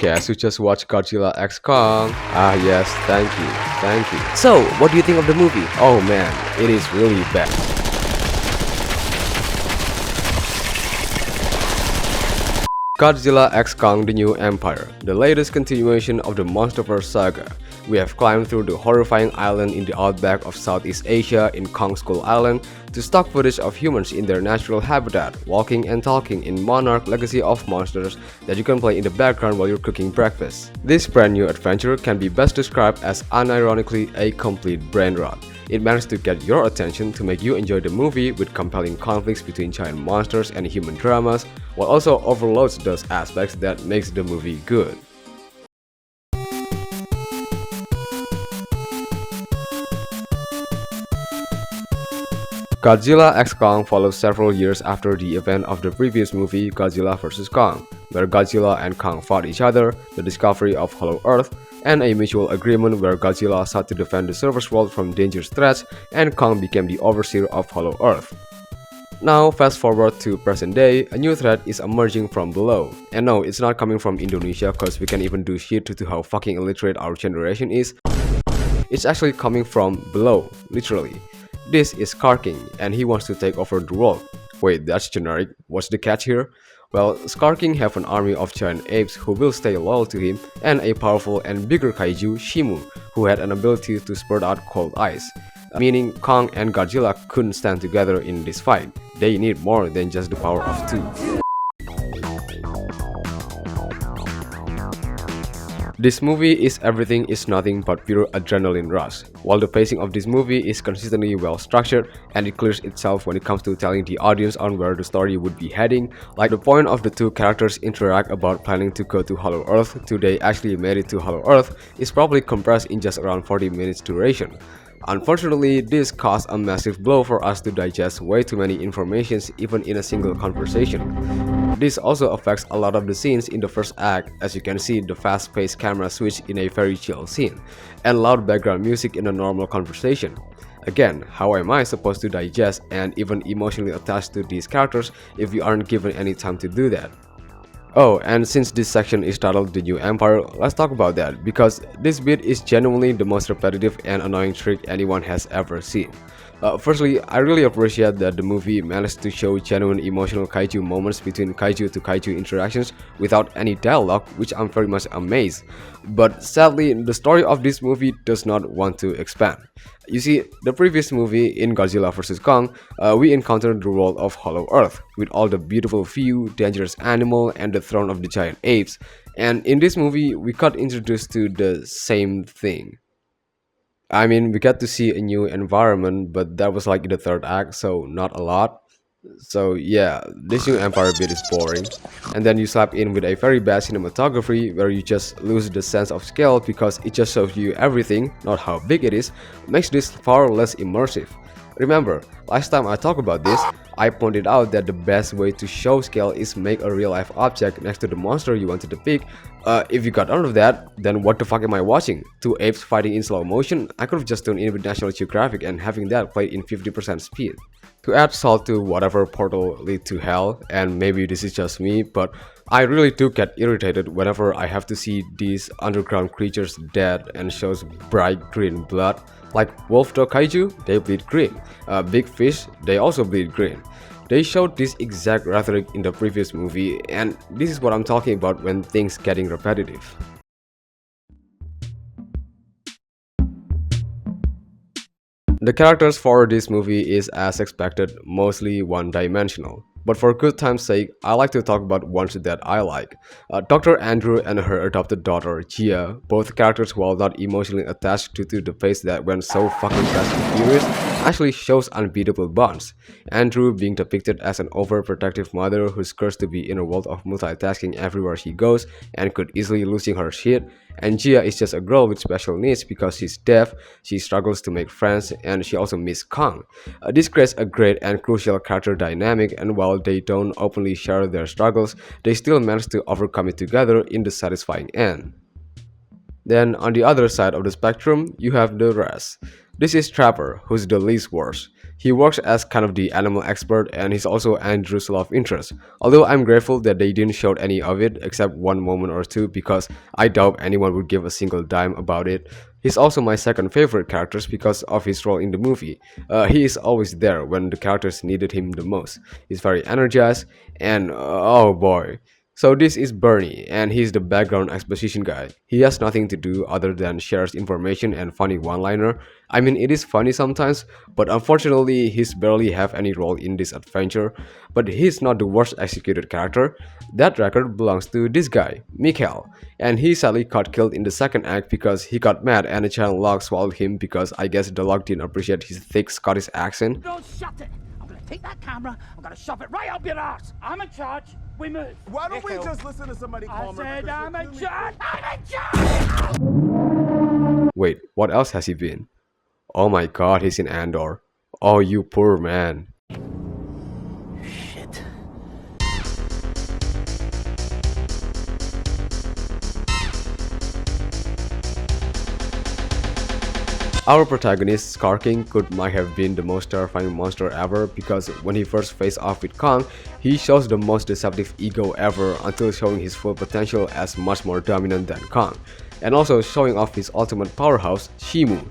Guess who just watched Godzilla X Kong? Ah yes, thank you. So, what do you think of the movie? Oh man, it is really bad. Godzilla X Kong: The New Empire, the latest continuation of the Monsterverse saga. We have climbed through the horrifying island in the outback of Southeast Asia in Kong Skull Island to stock footage of humans in their natural habitat, walking and talking in Monarch Legacy of Monsters that you can play in the background while you're cooking breakfast. This brand new adventure can be best described as unironically a complete brain rot. It managed to get your attention to make you enjoy the movie with compelling conflicts between giant monsters and human dramas, while also overloads those aspects that makes the movie good. Godzilla X Kong follows several years after the event of the previous movie Godzilla vs. Kong, where Godzilla and Kong fought each other, the discovery of Hollow Earth, and a mutual agreement where Godzilla sought to defend the surface world from dangerous threats and Kong became the overseer of Hollow Earth. Now fast forward to present day, a new threat is emerging from below. And no, it's not coming from Indonesia cause we can't even do shit to how fucking illiterate our generation is. It's actually coming from below, literally. This is Skarking, and he wants to take over the world. Wait, that's generic. What's the catch here? Well, Skarking have an army of giant apes who will stay loyal to him, and a powerful and bigger kaiju, Shimu, who had an ability to spurt out cold ice. Meaning Kong and Godzilla couldn't stand together in this fight. They need more than just the power of two. This movie is everything is nothing but pure adrenaline rush. While the pacing of this movie is consistently well structured and it clears itself when it comes to telling the audience on where the story would be heading, like the point of the two characters interact about planning to go to Hollow Earth to they actually made it to Hollow Earth is probably compressed in just around 40 minutes duration. Unfortunately, this caused a massive blow for us to digest way too many informations even in a single conversation. This also affects a lot of the scenes in the first act, as you can see the fast-paced camera switch in a very chill scene, and loud background music in a normal conversation. Again, how am I supposed to digest and even emotionally attach to these characters if you aren't given any time to do that? Oh, and since this section is titled The New Empire, let's talk about that, because this bit is genuinely the most repetitive and annoying trick anyone has ever seen. Firstly, I really appreciate that the movie managed to show genuine emotional kaiju moments between kaiju to kaiju interactions without any dialogue, which I'm very much amazed. But sadly, the story of this movie does not want to expand. You see, the previous movie in Godzilla vs. Kong, we encountered the world of Hollow Earth, with all the beautiful view, dangerous animal, and the throne of the giant apes. And in this movie, we got introduced to the same thing. I mean, we got to see a new environment, but that was like in the third act, so not a lot. So yeah, this new Empire bit is boring. And then you slap in with a very bad cinematography where you just lose the sense of scale because it just shows you everything, not how big it is, makes this far less immersive. Remember, last time I talked about this, I pointed out that the best way to show scale is make a real life object next to the monster you want to depict. If you got none of that, then what the fuck am I watching? Two apes fighting in slow motion? I could have just tuned in with National Geographic and having that played in 50% speed. To add salt to whatever portal lead to hell, and maybe this is just me, but I really do get irritated whenever I have to see these underground creatures dead and shows bright green blood. Like wolf dog kaiju, they bleed green. Big fish, they also bleed green. They showed this exact rhetoric in the previous movie, and this is what I'm talking about when things getting repetitive. The characters for this movie is, as expected, mostly one-dimensional. But for good time's sake, I like to talk about ones that I like. Dr. Andrew and her adopted daughter, Gia, both characters while not emotionally attached due to the pace that went so fucking fast and furious, actually shows unbeatable bonds. Andrew being depicted as an overprotective mother who's cursed to be in a world of multitasking everywhere she goes and could easily losing her shit, and Gia is just a girl with special needs because she's deaf, she struggles to make friends, and she also misses Kong. This creates a great and crucial character dynamic, and while they don't openly share their struggles, they still manage to overcome it together in the satisfying end. Then on the other side of the spectrum, you have the rest. This is Trapper, who's the least worst. He works as kind of the animal expert and he's also Andrew's love interest. Although I'm grateful that they didn't show any of it except one moment or two because I doubt anyone would give a single dime about it. He's also my second favorite character because of his role in the movie. He is always there when the characters needed him the most. He's very energized and oh boy. So this is Bernie, and he's the background exposition guy. He has nothing to do other than shares information and funny one-liner. I mean, it is funny sometimes, but unfortunately, he's barely have any role in this adventure. But he's not the worst executed character. That record belongs to this guy, Mikhail, and he sadly got killed in the second act because he got mad and a giant log swallowed him because I guess the log didn't appreciate his thick Scottish accent. Don't shut it! I'm gonna take that camera, I'm gonna shove it right up your ass! I'm in charge, we move! Why don't we just listen to somebody calmer? I said I'm in charge! I'm in charge! Wait, what else has he been? Oh my god, he's in Andor. Oh, you poor man. Shit. Our protagonist, Scar King, might have been the most terrifying monster ever because when he first faced off with Kong, he shows the most deceptive ego ever until showing his full potential as much more dominant than Kong, and also showing off his ultimate powerhouse, Shimu.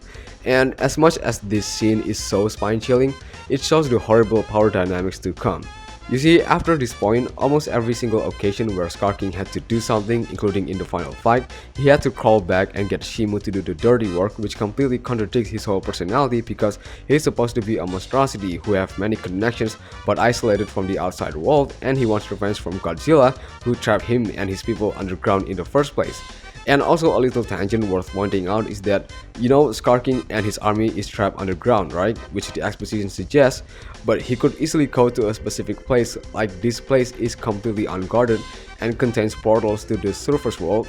And as much as this scene is so spine-chilling, it shows the horrible power dynamics to come. You see, after this point, almost every single occasion where Scar King had to do something, including in the final fight, he had to crawl back and get Shimu to do the dirty work, which completely contradicts his whole personality because he's supposed to be a monstrosity who have many connections but isolated from the outside world, and he wants revenge from Godzilla, who trapped him and his people underground in the first place. And also a little tangent worth pointing out is that, you know, Scar King and his army is trapped underground, right? Which the exposition suggests, but he could easily go to a specific place, like this place is completely unguarded and contains portals to the surface world,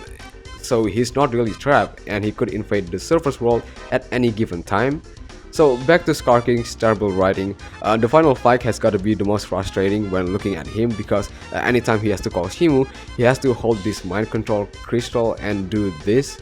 so he's not really trapped and he could invade the surface world at any given time. So back to Scar King's terrible writing, the final fight has got to be the most frustrating when looking at him because anytime he has to call Shimu, he has to hold this mind control crystal and do this.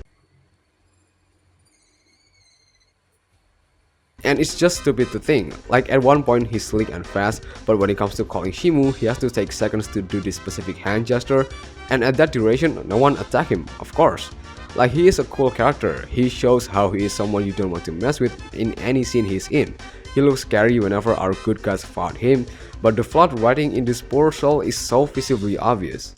And it's just stupid to think, like at one point he's slick and fast, but when it comes to calling Shimu, he has to take seconds to do this specific hand gesture, and at that duration, no one attack him, of course. Like, he is a cool character, he shows how he is someone you don't want to mess with in any scene he's in. He looks scary whenever our good guys fought him, but the flawed writing in this poor soul is so visibly obvious.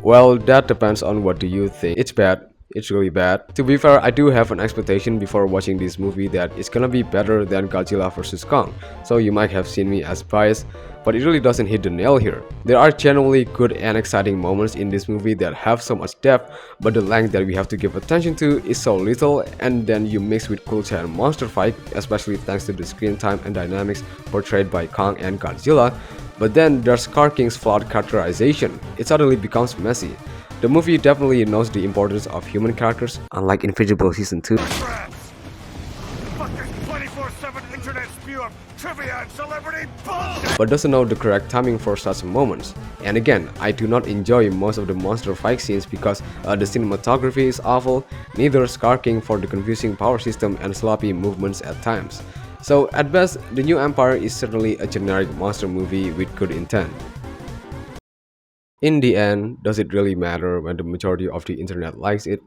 Well, that depends on what do you think. It's bad. It's really bad. To be fair, I do have an expectation before watching this movie that it's gonna be better than Godzilla vs Kong, so you might have seen me as biased, but it really doesn't hit the nail here. There are genuinely good and exciting moments in this movie that have so much depth, but the length that we have to give attention to is so little, and then you mix with cool giant monster fight, especially thanks to the screen time and dynamics portrayed by Kong and Godzilla. But then there's Scar King's flawed characterization. It suddenly becomes messy. The movie definitely knows the importance of human characters, unlike Invincible Season 2. Fuck this 24/7 internet spew of trivia and celebrity bullshit! But doesn't know the correct timing for such moments. And again, I do not enjoy most of the monster fight scenes because the cinematography is awful, neither Scar King for the confusing power system and sloppy movements at times. So at best, The New Empire is certainly a generic monster movie with good intent. In the end, does it really matter when the majority of the internet likes it?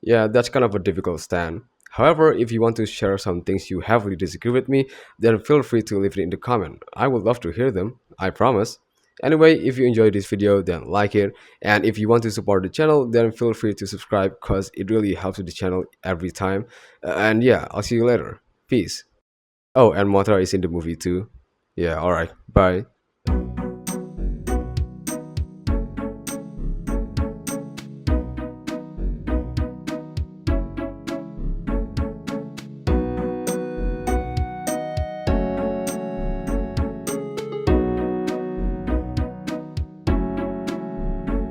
Yeah, that's kind of a difficult stand. However, if you want to share some things you heavily disagree with me, then feel free to leave it in the comment. I would love to hear them, I promise. Anyway, if you enjoyed this video, then like it, and if you want to support the channel, then feel free to subscribe cause it really helps with the channel every time. And yeah, I'll see you later. Peace. Oh, and Mothra is in the movie too. Yeah, alright, bye.